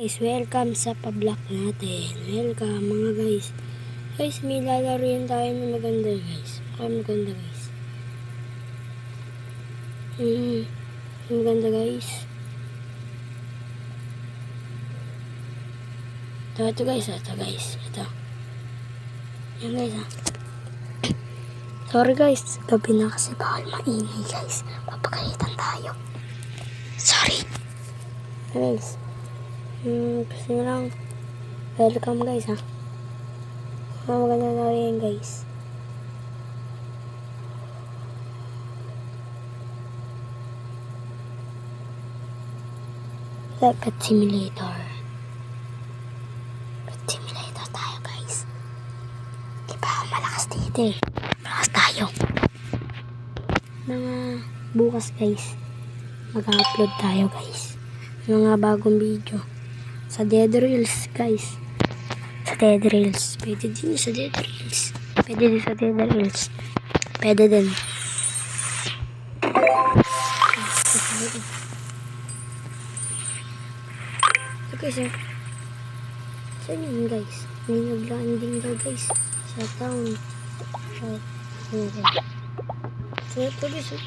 Guys, welcome sa pa-vlog natin. Welcome mga guys. Guys, may lalaroin tayo na maganda guys. Maganda guys. Maganda guys. Ito guys. Ito. Yan guys ha. Sorry guys, gabi na kasi bawal maingay guys. Papagalitan tayo. Sorry. Guys. Kasi lang welcome guys ha. Maganda na rin guys. Like Pet Simulator. Pet Simulator tayo guys. Diba malakas dito eh. Malakas tayo. Mga bukas guys, mag-upload tayo guys. Mga bagong video. Sa Dead Reels guys. Sa Dead Reels. Pwede din sa Dead Reels. Pwede din sa Dead Reels. Pwede din. So guys saan yun guys? May nag-landing daw guys. Sa town. So ito guys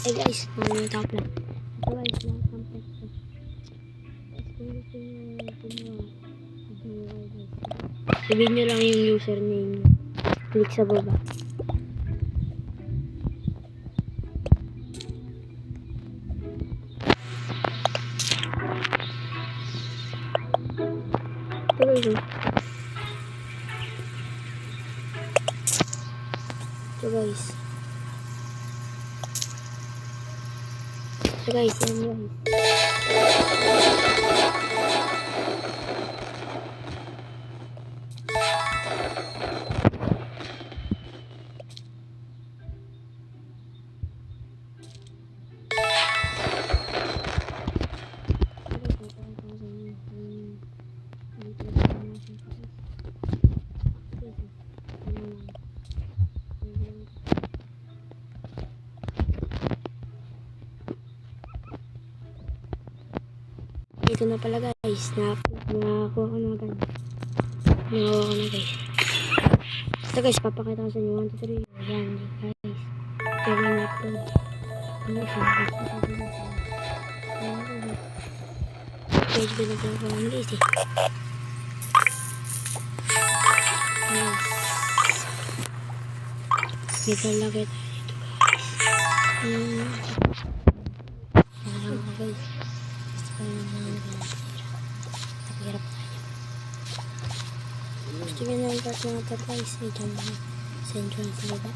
Hey guys, mga top lang. Ito guys, mga kampet ko. Guys, kung gusto nyo gumawa guys. Sabihin nyo lang yung username nyo. Click sa baba. Ito guys, ito guys. So guys, yan guys. Ito na pala guys, nakakuha ko na agad. Nakakuha ko na guys. Ito guys, papakita ko sa inyo. 1, 2, 3. Yan guys. Pero na-upload. Ano siya? Pwede na po ako ang guys eh. Guys. May talagay tayo dito guys. Alam ko guys. Hirap tayo. Gusto nyo na ikat mga ito guys. Ito mga central sa baba.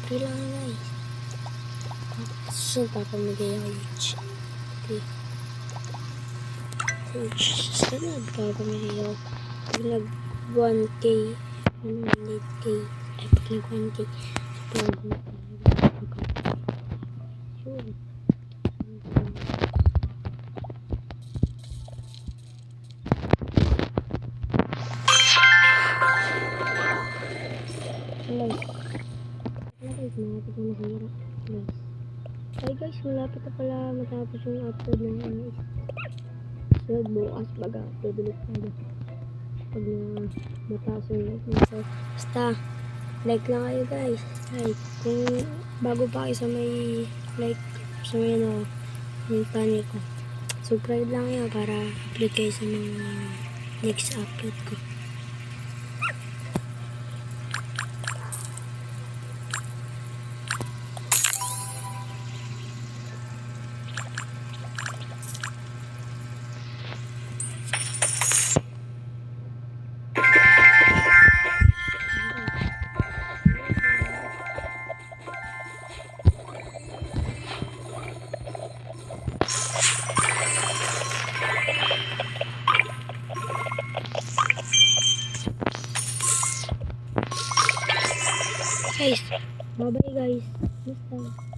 Free lang guys. So papamigay ako each. Okay. Sunod papamigay ako. Pag nag 1k 100k ay pag nag 1k support mo sure. Malapit na mahirap guys. Ay guys, malapit na pala matapos yung upload ng guys. So bukas mag-upload ulit tayo pag na mataas yung like nito. Basta like lang kayo guys. Like kung bago pa kayo sa may like sa may ano yung channel ko, subscribe lang kayo para upload kayo sa mga next upload ko. Guys, bye bye guys. Basta.